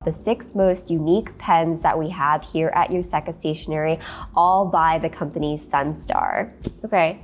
The 6 most unique pens that we have here at Yoseka Stationery, all by the company Sunstar. Okay,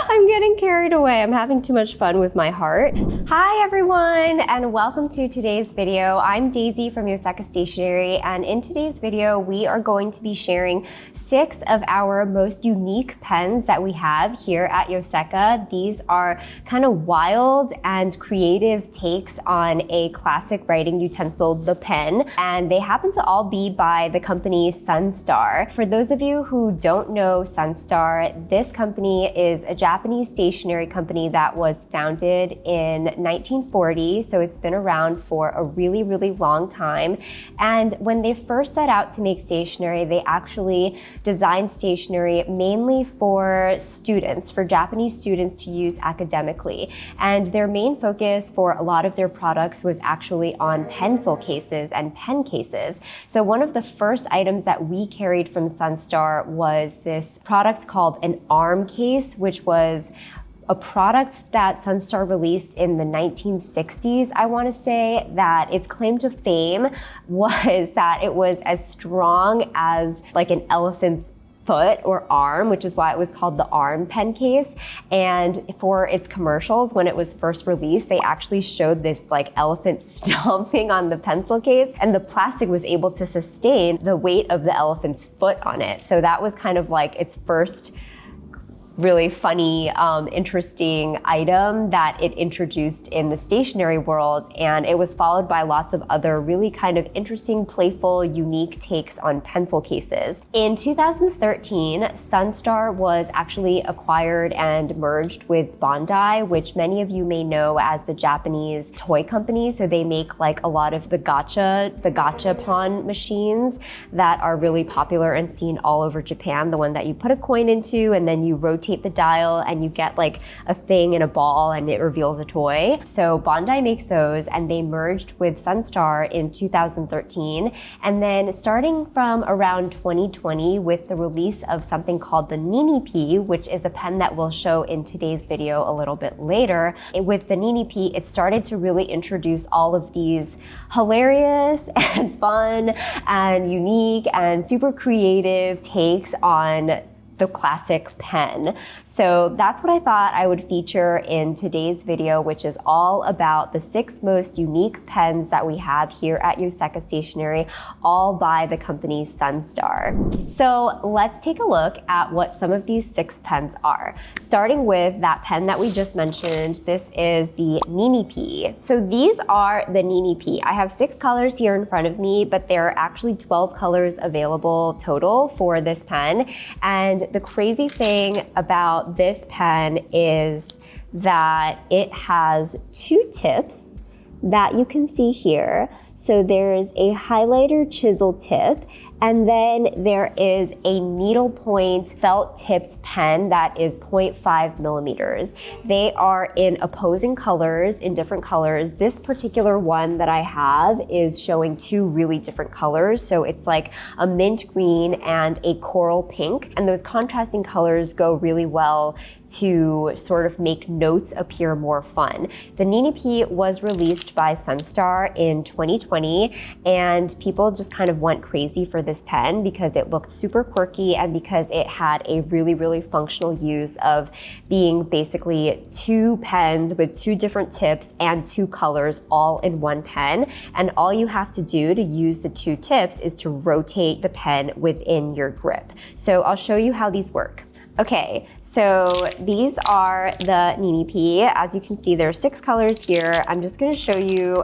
I'm getting carried away. I'm having too much fun with my heart. Hi everyone, and welcome to today's video. I'm Daisy from Yoseka Stationery, and in today's video, we are going to be sharing 6 of our most unique pens that we have here at Yoseka. These are kind of wild and creative takes on a classic writing utensil, the pen, and they happen to all be by the company Sunstar. For those of you who don't know Sunstar, this company is a Japanese stationery company that was founded in 1940, so it's been around for a really, really long time. And when they first set out to make stationery, they actually designed stationery mainly for students, for Japanese students to use academically. And their main focus for a lot of their products was actually on pencil cases and pen cases. So one of the first items that we carried from Sunstar was this product called an arm case, which was a product that Sunstar released in the 1960s. I want to say that its claim to fame was that it was as strong as like an elephant's foot or arm, which is why it was called the arm pen case. And for its commercials, when it was first released, they actually showed this like elephant stomping on the pencil case, and the plastic was able to sustain the weight of the elephant's foot on it. So that was kind of like its first really funny, interesting item that it introduced in the stationery world. And it was followed by lots of other really kind of interesting, playful, unique takes on pencil cases. In 2013, Sunstar was actually acquired and merged with Bandai, which many of you may know as the Japanese toy company. So they make like a lot of the gachapon machines that are really popular and seen all over Japan. The one that you put a coin into and then you rotate the dial and you get like a thing in a ball and it reveals a toy. So Bandai makes those, and they merged with Sunstar in 2013. And then starting from around 2020 with the release of something called the Ninipie, which is a pen that we'll show in today's video a little bit later. With the Ninipie, it started to really introduce all of these hilarious and fun and unique and super creative takes on the classic pen. So that's what I thought I would feature in today's video, which is all about the 6 most unique pens that we have here at Yoseka Stationery, all by the company Sunstar. So let's take a look at what some of these 6 pens are. Starting with that pen that we just mentioned, this is the Ninipie. So these are the Ninipie. I have 6 colors here in front of me, but there are actually 12 colors available total for this pen. And the crazy thing about this pen is that it has 2 tips that you can see here. So there's a highlighter chisel tip, and then there is a needlepoint felt tipped pen that is 0.5 millimeters. They are in opposing colors, in different colors. This particular one that I have is showing 2 really different colors. So it's like a mint green and a coral pink. And those contrasting colors go really well to sort of make notes appear more fun. The Ninipie was released by Sunstar in 2020, and people just kind of went crazy for this pen because it looked super quirky and because it had a really, really functional use of being basically 2 pens with 2 different tips and 2 colors all in one pen. And all you have to do to use the 2 tips is to rotate the pen within your grip. So I'll show you how these work. Okay, so these are the Ninipie. As you can see, there are 6 colors here. I'm just gonna show you,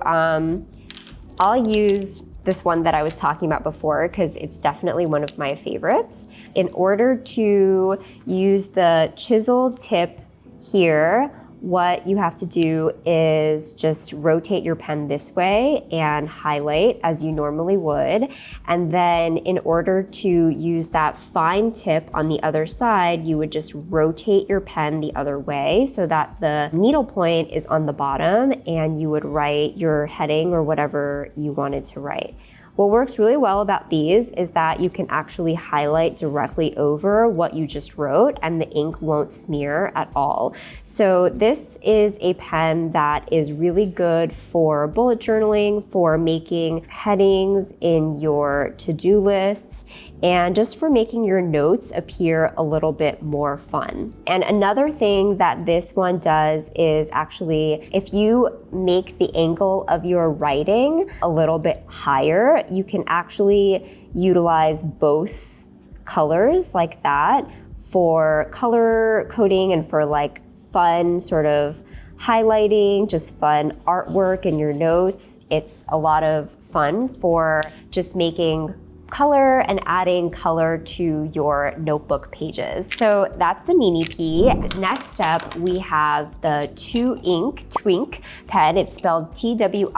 I'll use this one that I was talking about before because it's definitely one of my favorites. In order to use the chisel tip here, what you have to do is just rotate your pen this way and highlight as you normally would. And then in order to use that fine tip on the other side, you would just rotate your pen the other way so that the needle point is on the bottom and you would write your heading or whatever you wanted to write. What works really well about these is that you can actually highlight directly over what you just wrote and the ink won't smear at all. So this is a pen that is really good for bullet journaling, for making headings in your to-do lists, and just for making your notes appear a little bit more fun. And another thing that this one does is actually, if you make the angle of your writing a little bit higher, you can actually utilize both colors like that for color coding and for like fun sort of highlighting, just fun artwork in your notes. It's a lot of fun for just making color and adding color to your notebook pages. So that's the Ninipie. Next up, we have the Twiink pen. It's spelled Twiink.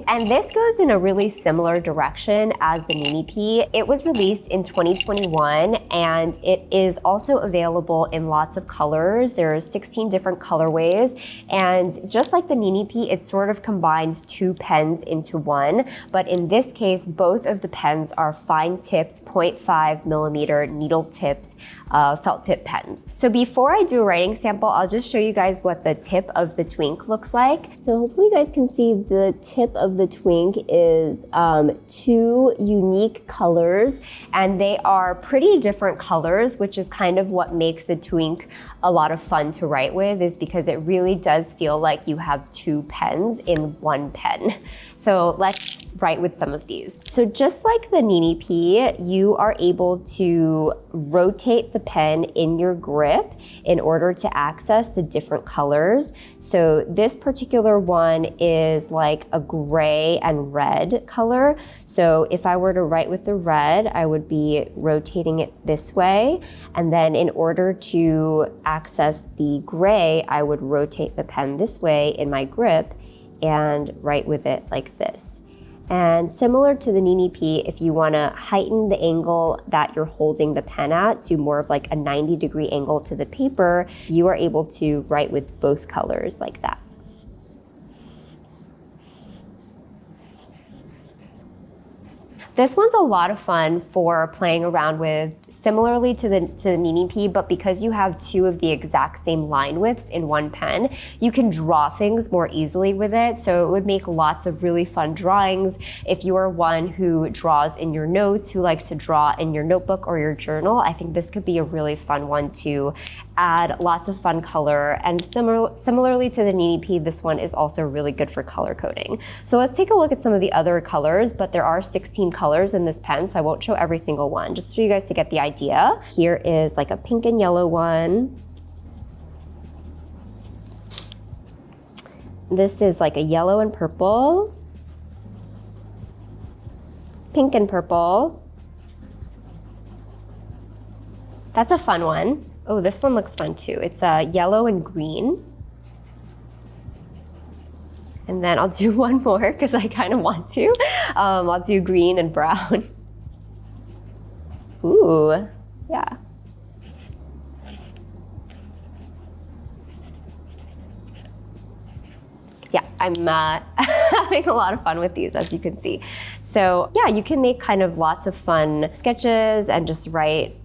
And this goes in a really similar direction as the Ninipie. It was released in 2021 and it is also available in lots of colors. There's 16 different colorways. And just like the Ninipie, it sort of combines two pens into one. But in this case, both of the pens are fine-tipped 0.5 millimeter needle-tipped felt tip pens. So before I do a writing sample, I'll just show you guys what the tip of the Twiink looks like. So hopefully you guys can see the tip of the Twiink is two unique colors, and they are pretty different colors, which is kind of what makes the Twiink a lot of fun to write with, is because it really does feel like you have two pens in one pen. So let's write with some of these. So just like the Ninipie, you are able to rotate the pen in your grip in order to access the different colors. So this particular one is like a gray and red color. So if I were to write with the red, I would be rotating it this way. And then in order to access the gray, I would rotate the pen this way in my grip and write with it like this. And similar to the Ninipie, if you want to heighten the angle that you're holding the pen at to more of like a 90-degree angle to the paper, you are able to write with both colors like that. This one's a lot of fun for playing around with, similarly to the Ninipie, but because you have two of the exact same line widths in one pen, you can draw things more easily with it. So it would make lots of really fun drawings. If you are one who draws in your notes, who likes to draw in your notebook or your journal, I think this could be a really fun one to add lots of fun color. And similarly to the Ninipie, this one is also really good for color coding. So let's take a look at some of the other colors, but there are 16 colors in this pen, so I won't show every single one, just for you guys to get the idea. Here is like a pink and yellow one. This is like a yellow and purple. Pink and purple. That's a fun one. Oh, this one looks fun too. It's yellow and green. And then I'll do one more because I kind of want to. I'll do green and brown. Ooh, yeah. Yeah, I'm having a lot of fun with these, as you can see. So yeah, you can make kind of lots of fun sketches and just write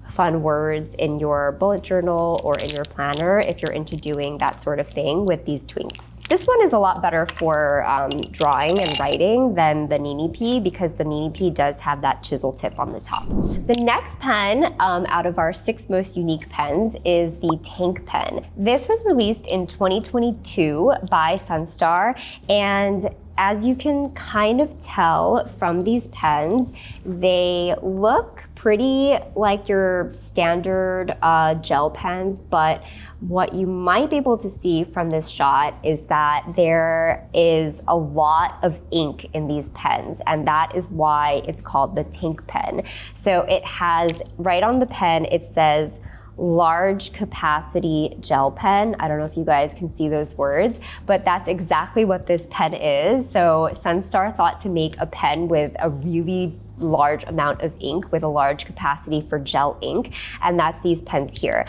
fun words in your bullet journal or in your planner if you're into doing that sort of thing with these Twiinks. This one is a lot better for drawing and writing than the Ninipie because the Ninipie does have that chisel tip on the top. The next pen out of our 6 most unique pens is the Twiink pen. This was released in 2022 by Sunstar, and as you can kind of tell from these pens, they look pretty like your standard gel pens, but what you might be able to see from this shot is that there is a lot of ink in these pens, and that is why it's called the Twiink pen. So it has, right on the pen, it says large capacity gel pen. I don't know if you guys can see those words, but that's exactly what this pen is. So Sunstar thought to make a pen with a really large amount of ink with a large capacity for gel ink, and that's these pens here.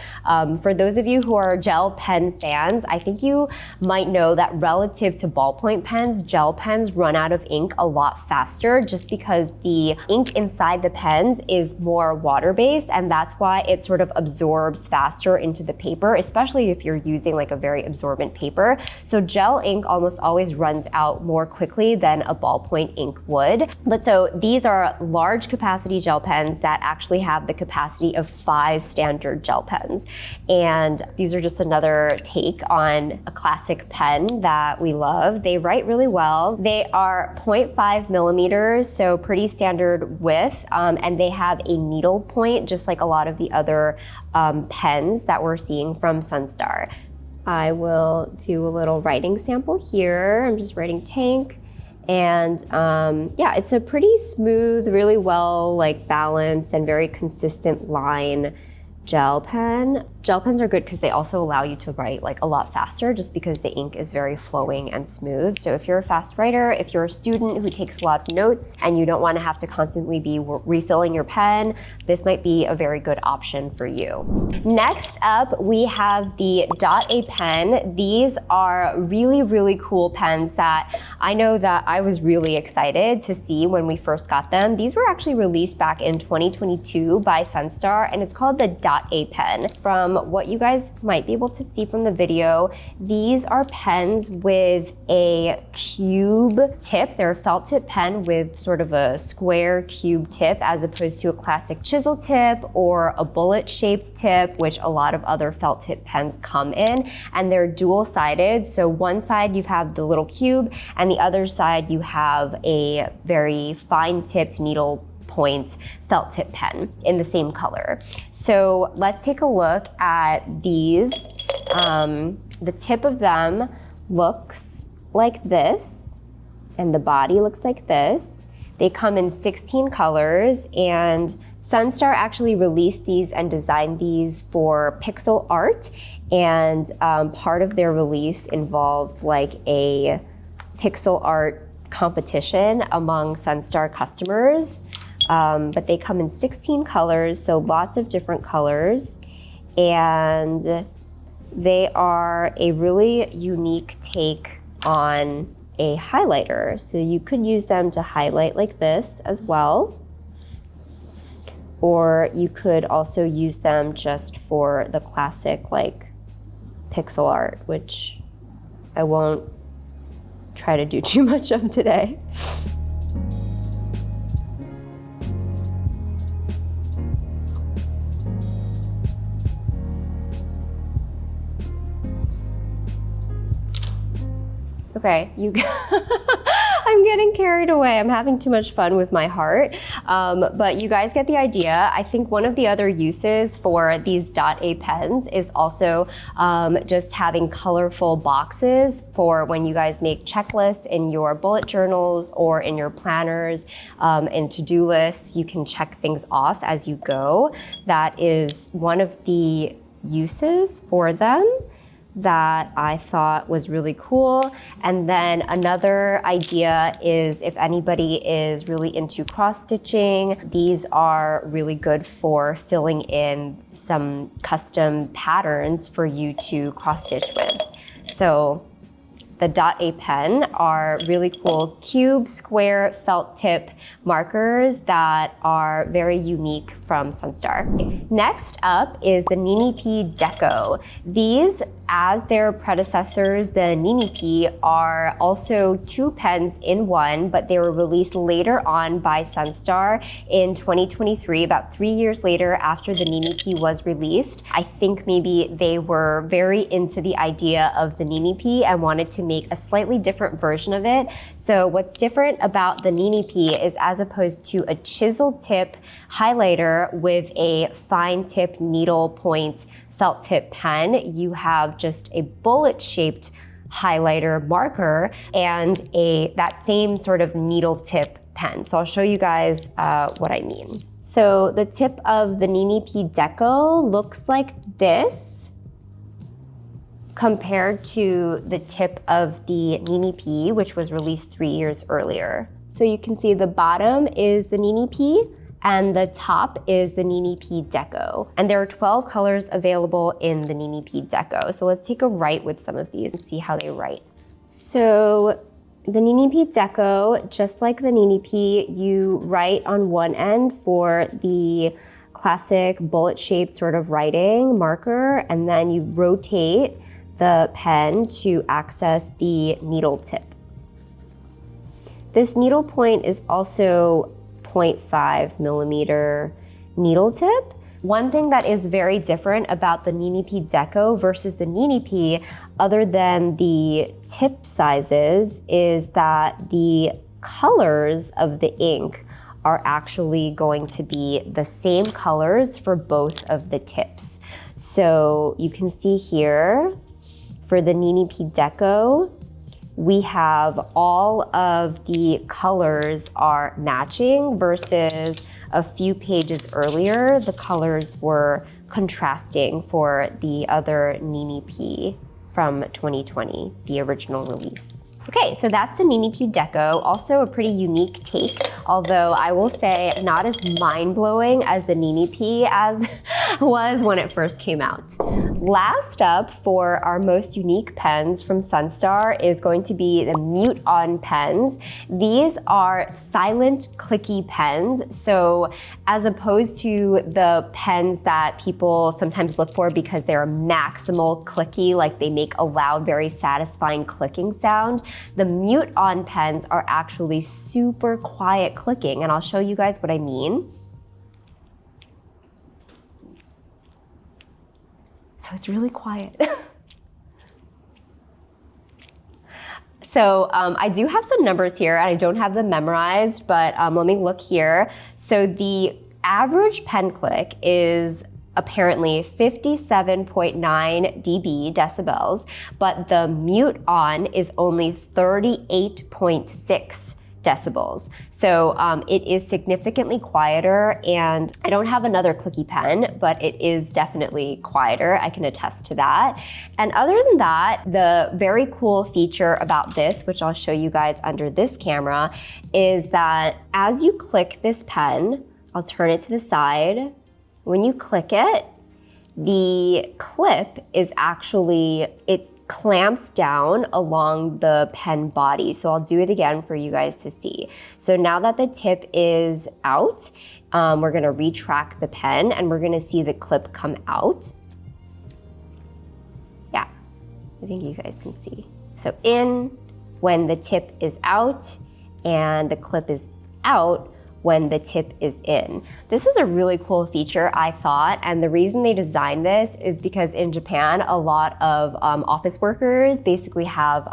For those of you who are gel pen fans, I think you might know that relative to ballpoint pens, gel pens run out of ink a lot faster just because the ink inside the pens is more water-based, and that's why it sort of absorbs faster into the paper, especially if you're using like a very absorbent paper. So gel ink almost always runs out more quickly than a ballpoint ink would. But so these are large capacity gel pens that actually have the capacity of 5 standard gel pens. And these are just another take on a classic pen that we love. They write really well. They are 0.5 millimeters, so pretty standard width, and they have a needle point, just like a lot of the other pens that we're seeing from Sunstar. I will do a little writing sample here. I'm just writing Tank. And yeah, it's a pretty smooth, really well like balanced and very consistent line gel pen. Gel pens are good because they also allow you to write like a lot faster just because the ink is very flowing and smooth. So if you're a fast writer, if you're a student who takes a lot of notes and you don't want to have to constantly be refilling your pen, this might be a very good option for you. Next up, we have the Dot A pen. These are really, really cool pens that I know that I was really excited to see when we first got them. These were actually released back in 2022 by Sunstar, and it's called the Dot A pen. From what you guys might be able to see from the video, these are pens with a cube tip. They're a felt tip pen with sort of a square cube tip as opposed to a classic chisel tip or a bullet shaped tip, which a lot of other felt tip pens come in. And they're dual sided. So one side you have the little cube and the other side you have a very fine tipped needle point felt tip pen in the same color. So let's take a look at these. The tip of them looks like this, and the body looks like this. They come in 16 colors, and Sunstar actually released these and designed these for pixel art, and part of their release involved like a pixel art competition among Sunstar customers. But they come in 16 colors, so lots of different colors, and they are a really unique take on a highlighter. So you could use them to highlight like this as well, or you could also use them just for the classic like pixel art, which I won't try to do too much of today. Okay, I'm getting carried away. I'm having too much fun with my heart, but you guys get the idea. I think one of the other uses for these Dot A pens is also just having colorful boxes for when you guys make checklists in your bullet journals or in your planners and to-do lists. You can check things off as you go. That is one of the uses for them that I thought was really cool. And then another idea is if anybody is really into cross-stitching, these are really good for filling in some custom patterns for you to cross-stitch with. So the Dot A pen are really cool cube, square, felt tip markers that are very unique from Sunstar. Next up is the Ninipie Deco. These, as their predecessors, the Ninipie, are also 2 pens in one, but they were released later on by Sunstar in 2023, about 3 years later after the Ninipie was released. I think maybe they were very into the idea of the Ninipie and wanted to make a slightly different version of it. So what's different about the Ninipie is, as opposed to a chisel tip highlighter with a fine tip needle point felt tip pen, you have just a bullet shaped highlighter marker and that same sort of needle tip pen. So I'll show you guys what I mean. So the tip of the Ninipie Deco looks like this compared to the tip of the Ninipie, which was released 3 years earlier. So you can see the bottom is the Ninipie and the top is the Ninipie Deco. And there are 12 colors available in the Ninipie Deco. So let's take a write with some of these and see how they write. So the Ninipie Deco, just like the Ninipie, you write on one end for the classic bullet-shaped sort of writing marker, and then you rotate the pen to access the needle tip. This needle point is also 0.5 millimeter needle tip. One thing that is very different about the Ninipie Deco versus the Ninipie, other than the tip sizes, is that the colors of the ink are actually going to be the same colors for both of the tips. So you can see here, for the Ninipie Deco, we have all of the colors are matching versus a few pages earlier, the colors were contrasting for the other Ninipie from 2020, the original release. Okay, so that's the Ninipie Deco, also a pretty unique take, although I will say not as mind-blowing as the Ninipie as was when it first came out. Last up for our most unique pens from Sunstar is going to be the Mute On pens. These are silent clicky pens, so as opposed to the pens that people sometimes look for because they're maximal clicky, like they make a loud, very satisfying clicking sound, the Mute On pens are actually super quiet clicking, and I'll show you guys what I mean. So it's really quiet. So I do have some numbers here, and I don't have them memorized, but let me look here. So the average pen click is apparently 57.9 dB, decibels, but the Mute On is only 38.6 decibels. So it is significantly quieter, and I don't have another clicky pen, but it is definitely quieter. I can attest to that. And other than that, the very cool feature about this, which I'll show you guys under this camera, is that as you click this pen, I'll turn it to the side. When you click it, the clip is actually, it clamps down along the pen body. So I'll do it again for you guys to see. So now that the tip is out, we're gonna retract the pen and we're gonna see the clip come out. Yeah, I think you guys can see. So in when the tip is out, and the clip is out when the tip is in. This is a really cool feature, I thought, and the reason they designed this is because in Japan, a lot of office workers basically have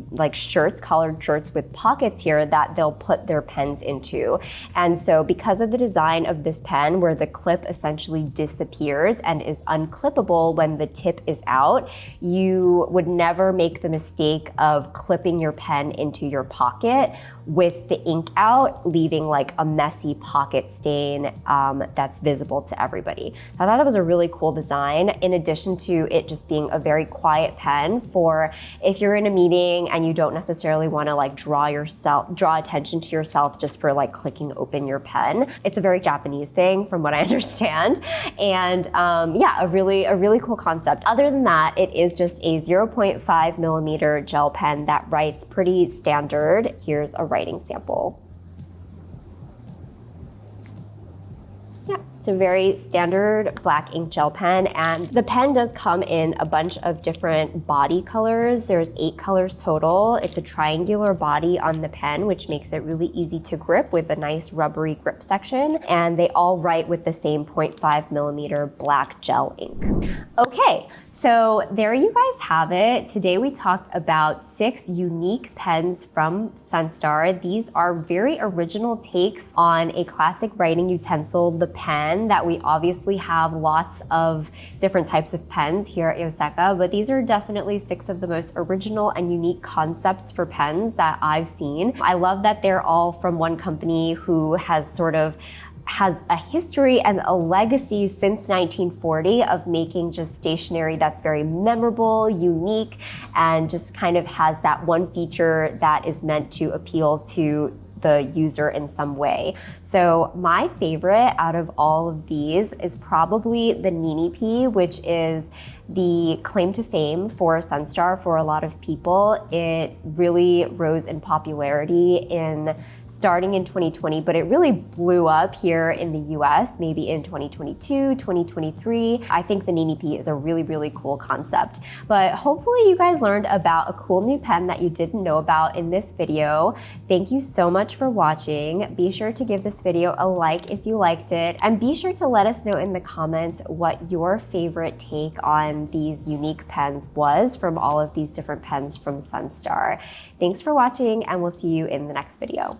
like shirts, collared shirts with pockets here that they'll put their pens into. And so because of the design of this pen, where the clip essentially disappears and is unclippable when the tip is out, you would never make the mistake of clipping your pen into your pocket with the ink out, leaving like a messy pocket stain that's visible to everybody. So I thought that was a really cool design, in addition to it just being a very quiet pen for if you're in a meeting and you don't necessarily want to like draw attention to yourself just for like clicking open your pen. It's a very Japanese thing from what I understand. And yeah, a really cool concept. Other than that, it is just a 0.5 millimeter gel pen that writes pretty standard. Here's a writing sample. Yeah, it's a very standard black ink gel pen, and the pen does come in a bunch of different body colors. There's 8 colors total. It's a triangular body on the pen, which makes it really easy to grip with a nice rubbery grip section, and they all write with the same 0.5 millimeter black gel ink. Okay, so there you guys have it. Today we talked about 6 unique pens from Sunstar. These are very original takes on a classic writing utensil, the pen, that we obviously have lots of different types of pens here at Yoseka, but these are definitely 6 of the most original and unique concepts for pens that I've seen. I love that they're all from one company who has a history and a legacy since 1940 of making just stationery that's very memorable, unique, and just kind of has that one feature that is meant to appeal to the user in some way. So my favorite out of all of these is probably the Ninipie, which is the claim to fame for Sunstar for a lot of people. It really rose in popularity in starting in 2020, but it really blew up here in the US, maybe in 2022, 2023. I think the Ninipie is a really, really cool concept. But hopefully you guys learned about a cool new pen that you didn't know about in this video. Thank you so much for watching. Be sure to give this video a like if you liked it, and be sure to let us know in the comments what your favorite take on these unique pens was from all of these different pens from Sunstar. Thanks for watching, and we'll see you in the next video.